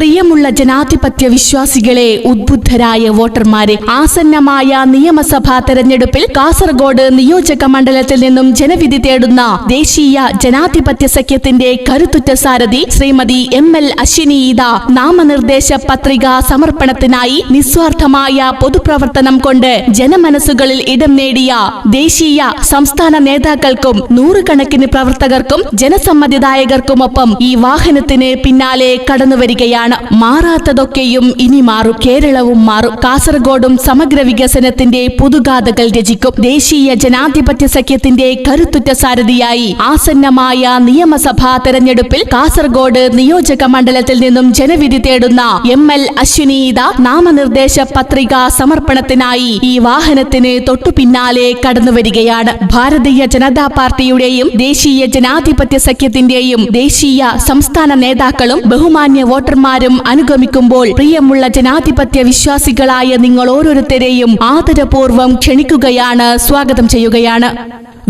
പ്രിയമുള്ള ജനാധിപത്യ വിശ്വാസികളെ, ഉദ്ബുദ്ധരായ വോട്ടർമാരെ, ആസന്നമായ നിയമസഭാ തെരഞ്ഞെടുപ്പിൽ കാസർഗോഡ് നിയോജക മണ്ഡലത്തിൽ നിന്നും ജനവിധി തേടുന്ന ദേശീയ ജനാധിപത്യ സഖ്യത്തിന്റെ കരുത്തുറ്റ സാരഥി ശ്രീമതി ML അശ്വിനി ഈദ നാമനിർദ്ദേശ പത്രിക സമർപ്പണത്തിനായി നിസ്വാർത്ഥമായ പൊതുപ്രവർത്തനം കൊണ്ട് ജനമനസ്സുകളിൽ ഇടം നേടിയ ദേശീയ സംസ്ഥാന നേതാക്കൾക്കും നൂറുകണക്കിന് പ്രവർത്തകർക്കും ജനസമ്മതിദായകർക്കുമൊപ്പം ഈ വാഹനത്തിന് പിന്നാലെ കടന്നുവരികയാണ്. മാറാത്തതൊക്കെയും ഇനി മാറും, കേരളവും മാറും. കാസർഗോഡും സമഗ്ര വികസനത്തിന്റെ പുതുഗാഥകൾ രചിക്കും. ദേശീയ ജനാധിപത്യ സഖ്യത്തിന്റെ കരുത്തുറ്റ സാരഥിയായി ആസന്നമായ നിയമസഭാ തെരഞ്ഞെടുപ്പിൽ കാസർഗോഡ് നിയോജക മണ്ഡലത്തിൽ നിന്നും ജനവിധി തേടുന്ന ML അശ്വിനി ഈദ നാമനിർദ്ദേശ പത്രിക സമർപ്പണത്തിനായി ഈ വാഹനത്തിന് തൊട്ടു പിന്നാലെ കടന്നുവരികയാണ്. ഭാരതീയ ജനതാ പാർട്ടിയുടെയും ദേശീയ ജനാധിപത്യ സഖ്യത്തിന്റെയും ദേശീയ സംസ്ഥാന നേതാക്കളും ബഹുമാന്യ വോട്ടർമാരും അനുഗമിക്കുമ്പോൾ പ്രിയമുള്ള ജനാധിപത്യ വിശ്വാസികളായ നിങ്ങൾ ഓരോരുത്തരെയും ആദരപൂർവ്വം ക്ഷണിക്കുകയാണ്, സ്വാഗതം ചെയ്യുകയാണ്.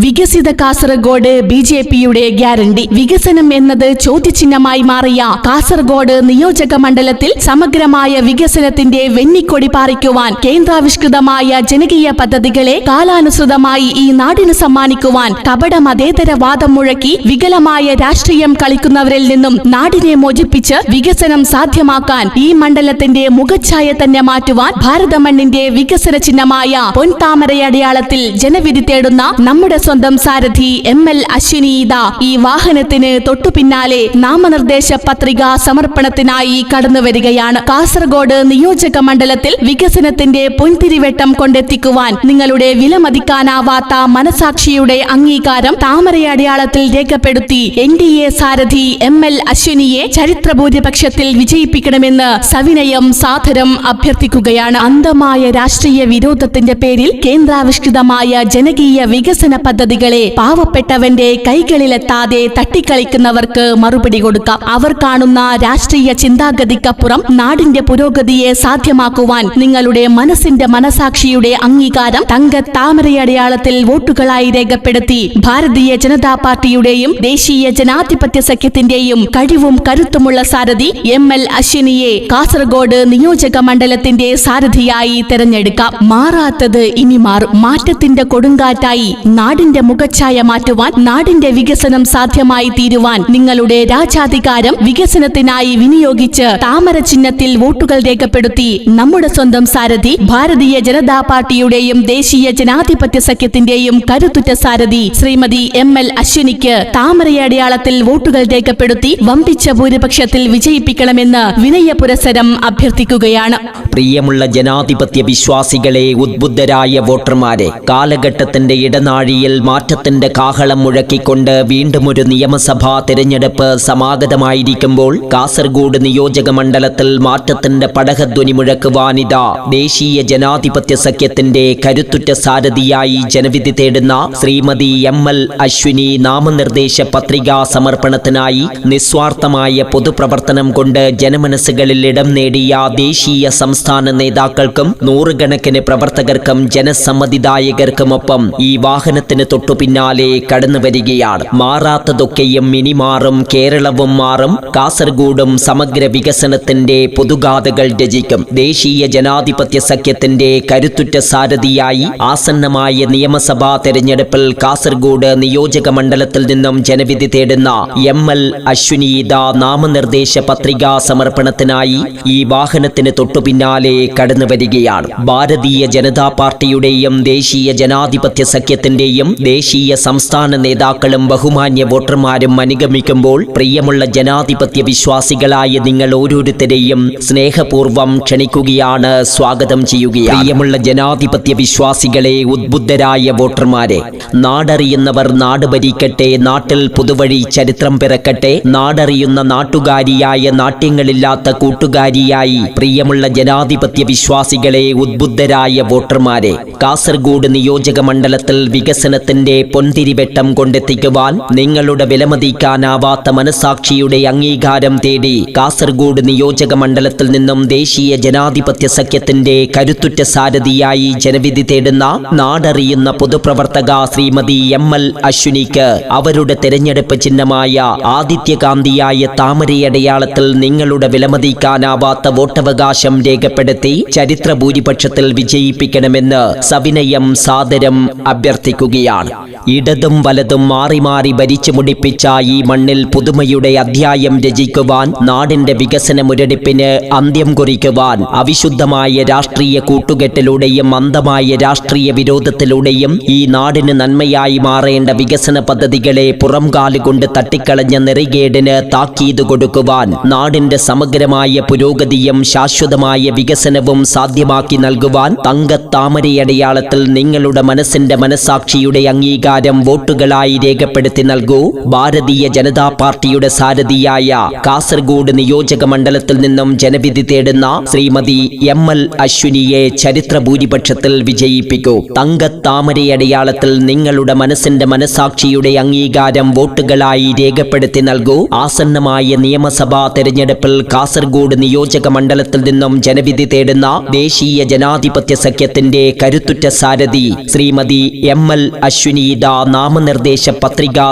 വികസിത കാസർഗോഡ് BJPയുടെ ഗ്യാരണ്ടി. വികസനം എന്നത് ചോദ്യചിഹ്നമായി മാറിയ കാസർഗോഡ് നിയോജക മണ്ഡലത്തിൽ സമഗ്രമായ വികസനത്തിന്റെ വെന്നിക്കൊടി പാറിക്കുവാൻ കേന്ദ്രാവിഷ്കൃതമായ ജനകീയ പദ്ധതികളെ കാലാനുസൃതമായി ഈ നാടിന് സമ്മാനിക്കുവാൻ കപട മതേതരവാദം മുഴക്കി വികലമായ രാഷ്ട്രീയം കളിക്കുന്നവരിൽ നിന്നും നാടിനെ മോചിപ്പിച്ച് വികസനം സാധ്യമാക്കാൻ ഈ മണ്ഡലത്തിന്റെ മുഖച്ഛായ തന്നെ മാറ്റുവാൻ ഭാരതമണ്ണിന്റെ വികസന ചിഹ്നമായ പൊൻതാമരയടയാളത്തിൽ ജനവിധി തേടുന്ന നമ്മുടെ സ്വന്തം സാരഥി ML അശ്വിനി ഈദ ഈ വാഹനത്തിന് തൊട്ടു പിന്നാലെ നാമനിർദ്ദേശ പത്രിക സമർപ്പണത്തിനായി കടന്നുവരികയാണ്. കാസർഗോഡ് നിയോജക മണ്ഡലത്തിൽ വികസനത്തിന്റെ പൊൻതിരിവെട്ടം കൊണ്ടെത്തിക്കുവാൻ നിങ്ങളുടെ വിലമതിക്കാനാവാത്ത മനസാക്ഷിയുടെ അംഗീകാരം താമരയടയാളത്തിൽ രേഖപ്പെടുത്തി NDA സാരഥി ML അശ്വിനിയെ ചരിത്രഭൂരിപക്ഷത്തിൽ വിജയിപ്പിക്കണമെന്ന് സവിനയം സാദരം അഭ്യർത്ഥിക്കുകയാണ്. അന്ധമായ രാഷ്ട്രീയ വിരോധത്തിന്റെ പേരിൽ കേന്ദ്രാവിഷ്കൃതമായ ജനകീയ വികസന പദ്ധതികളെ പാവപ്പെട്ടവന്റെ കൈകളിലെത്താതെ തട്ടിക്കളിക്കുന്നവർക്ക് മറുപടി കൊടുക്കാം. അവർ കാണുന്ന രാഷ്ട്രീയ ചിന്താഗതിക്കപ്പുറം നാടിന്റെ പുരോഗതിയെ സാധ്യമാക്കുവാൻ നിങ്ങളുടെ മനസ്സിന്റെ മനസാക്ഷിയുടെ അംഗീകാരം തങ്ക താമരയടയാളത്തിൽ വോട്ടുകളായി രേഖപ്പെടുത്തി ഭാരതീയ ജനതാ പാർട്ടിയുടെയും ദേശീയ ജനാധിപത്യ സഖ്യത്തിന്റെയും കഴിവും കരുത്തുമുള്ള സാരഥി ML അശ്വിനിയെ കാസർഗോഡ് നിയോജക മണ്ഡലത്തിന്റെ സാരഥിയായി തെരഞ്ഞെടുക്കാം. മാറാത്തത് ഇനി മാറും. മാറ്റത്തിന്റെ കൊടുങ്കാറ്റായി നാടിന്റെ മുഖച്ഛായ മാറ്റുവാൻ, നാടിന്റെ വികസനം സാധ്യമായി തീരുവാൻ നിങ്ങളുടെ രാജാധികാരം വികസനത്തിനായി വിനിയോഗിച്ച് താമര ചിഹ്നത്തിൽ വോട്ടുകൾ രേഖപ്പെടുത്തി നമ്മുടെ സ്വന്തം സാരഥി ഭാരതീയ ജനതാ പാർട്ടിയുടെയും ദേശീയ ജനാധിപത്യ സഖ്യത്തിന്റെയും കരുത്തുറ്റ സാരഥി ശ്രീമതി ML അശ്വിനിക്ക് താമരയടയാളത്തിൽ വോട്ടുകൾ രേഖപ്പെടുത്തി വമ്പിച്ച ഭൂരിപക്ഷത്തിൽ വിജയിപ്പിക്കണമെന്ന് വിനയപുരസരം അഭ്യർത്ഥിക്കുകയാണ്. പ്രിയമുള്ള ജനാധിപത്യ വിശ്വാസികളെ, ഉദ്ബുദ്ധരായ വോട്ടർമാരെ, കാലഘട്ടത്തിന്റെ ഇടനാഴിയിൽ മാറ്റത്തിന്റെ കാഹളം മുഴക്കിക്കൊണ്ട് വീണ്ടും ഒരു നിയമസഭാ തിരഞ്ഞെടുപ്പ് സമാഗതമായിരിക്കുമ്പോൾ കാസർഗോഡ് നിയോജക മണ്ഡലത്തിൽ മാറ്റത്തിന്റെ പടഹധ്വനി മുഴക്കുവാനിതാ ദേശീയ ജനാധിപത്യ സഖ്യത്തിന്റെ കരുത്തുറ്റ സാരഥിയായി ജനവിധി തേടുന്ന ശ്രീമതി ML അശ്വിനി നാമനിർദ്ദേശ പത്രികാ സമർപ്പണത്തിനായി നിസ്വാർത്ഥമായ പൊതുപ്രവർത്തനം കൊണ്ട് ജനമനസ്സുകളിൽ ഇടം നേടിയ ദേശീയ സംസ്ഥാന നേതാക്കൾക്കും നൂറുകണക്കിന് പ്രവർത്തകർക്കും ജനസമ്മതിദായകർക്കുമൊപ്പം ഈ വാഹനത്തിന് തൊട്ടു പിന്നാലെ കടന്നുവരികയാണ്. മാറാത്തതൊക്കെയും ഇനി മാറും, കേരളവും മാറും. കാസർഗോഡും സമഗ്ര വികസനത്തിന്റെ പുതുഗാഥകൾ രചിക്കും. ദേശീയ ജനാധിപത്യ സഖ്യത്തിന്റെ കരുത്തുറ്റ സാരഥിയായി ആസന്നമായ നിയമസഭാ തെരഞ്ഞെടുപ്പിൽ കാസർഗോഡ് നിയോജക മണ്ഡലത്തിൽ നിന്നും ജനവിധി തേടുന്ന ML അശ്വിനി ഈദ നാമനിർദ്ദേശ പത്രികാ സമർപ്പണത്തിനായി ഈ വാഹനത്തിന് തൊട്ടു പിന്നാലെ കടന്നുവരികയാണ്. ഭാരതീയ ജനതാ പാർട്ടിയുടെയും ദേശീയ ജനാധിപത്യ സഖ്യത്തിന്റെയും ദേശീയ സംസ്ഥാന നേതാക്കളും ബഹുമാന്യ വോട്ടർമാരും അനുഗമിക്കുമ്പോൾ പ്രിയമുള്ള ജനാധിപത്യ വിശ്വാസികളായ നിങ്ങൾ ഓരോരുത്തരെയും സ്നേഹപൂർവ്വം ക്ഷണിക്കുകയാണ്, സ്വാഗതം ചെയ്യുകയാണ്. പ്രിയമുള്ള ജനാധിപത്യ വിശ്വാസികളെ, ഉദ്ബുദ്ധരായ വോട്ടർമാരെ, നാടറിയുന്നവർ നാട് ഭരിക്കട്ടെ, നാട്ടിൽ പുതുവഴി ചരിത്രം പിറക്കട്ടെ, നാടറിയുന്ന നാട്ടുകാരിയായ നാട്യങ്ങളില്ലാത്ത കൂട്ടുകാരിയായി പ്രിയമുള്ള ജനാധിപത്യ വിശ്വാസികളെ, ഉദ്ബുദ്ധരായ വോട്ടർമാരെ, കാസർഗോഡ് നിയോജക മണ്ഡലത്തിൽ വികസന വികസനത്തിന്റെ പൊൻതിരിവെട്ടം കൊണ്ടെത്തിക്കുവാൻ നിങ്ങളുടെ വിലമതിക്കാനാവാത്ത മനസാക്ഷിയുടെ അംഗീകാരം തേടി കാസർഗോഡ് നിയോജക മണ്ഡലത്തിൽ നിന്നും ദേശീയ ജനാധിപത്യ സഖ്യത്തിന്റെ കരുത്തുറ്റ സാരഥിയായി ജനവിധി തേടുന്ന നാടറിയുന്ന പൊതുപ്രവർത്തക ശ്രീമതി ML അശ്വിനിക്ക് അവരുടെ തെരഞ്ഞെടുപ്പ് ചിഹ്നമായ ആദിത്യകാന്തിയായ താമരയടയാളത്തിൽ നിങ്ങളുടെ വിലമതിക്കാനാവാത്ത വോട്ടവകാശം രേഖപ്പെടുത്തി ചരിത്ര ഭൂരിപക്ഷത്തിൽ വിജയിപ്പിക്കണമെന്ന് സവിനയം സാദരം അഭ്യർത്ഥിക്കുകയാണ്. ഇടതും വലതും മാറി മാറി ഭരിച്ചു മുടിപ്പിച്ച ഈ മണ്ണിൽ പുതുമയുടെ അധ്യായം രചിക്കുവാൻ, നാടിന്റെ വികസന മുരടിപ്പിന് അന്ത്യം കുറിക്കുവാൻ, അവിശുദ്ധമായ രാഷ്ട്രീയ കൂട്ടുകെട്ടിലൂടെയും അന്ധമായ രാഷ്ട്രീയ വിരോധത്തിലൂടെയും ഈ നാടിന് നന്മയായി മാറേണ്ട വികസന പദ്ധതികളെ പുറംകാലുകൊണ്ട് തട്ടിക്കളഞ്ഞ നെറികേടിന് താക്കീത് കൊടുക്കുവാൻ, നാടിന്റെ സമഗ്രമായ പുരോഗതിയും ശാശ്വതമായ വികസനവും സാധ്യമാക്കി നൽകുവാൻ തങ്കത്താമരയടയാളത്തിൽ നിങ്ങളുടെ മനസ്സിന്റെ മനസാക്ഷിയുടെ അംഗീകാരം വോട്ടുകളായി രേഖപ്പെടുത്തി നൽകൂ. ഭാരതീയ ജനതാ പാർട്ടിയുടെ സാരഥിയായ കാസർഗോഡ് നിയോജക മണ്ഡലത്തിൽ നിന്നും ജനവിധി തേടുന്ന ശ്രീമതി ML അശ്വിനിയെ ചരിത്ര ഭൂരിപക്ഷത്തിൽ വിജയിപ്പിക്കൂ. തങ്കത്താമരയടയാളത്തിൽ നിങ്ങളുടെ മനസ്സിന്റെ മനസാക്ഷിയുടെ അംഗീകാരം വോട്ടുകളായി രേഖപ്പെടുത്തി നൽകൂ. ആസന്നമായ നിയമസഭാ തെരഞ്ഞെടുപ്പിൽ കാസർഗോഡ് നിയോജക മണ്ഡലത്തിൽ നിന്നും ജനവിധി തേടുന്ന ദേശീയ ജനാധിപത്യ സഖ്യത്തിന്റെ കരുത്തുറ്റ സാരഥി ശ്രീമതി ML അശ്വിനി നാമനിർദ്ദേശ പത്രികാ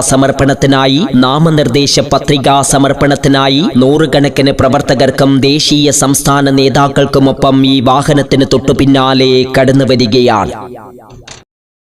സമർപ്പണത്തിനായി നൂറുകണക്കിന് പ്രവർത്തകർക്കും ദേശീയ സംസ്ഥാന നേതാക്കൾക്കുമൊപ്പം ഈ വാഹനത്തിന് തൊട്ടു പിന്നാലെ കടന്നു വരികയാണ്.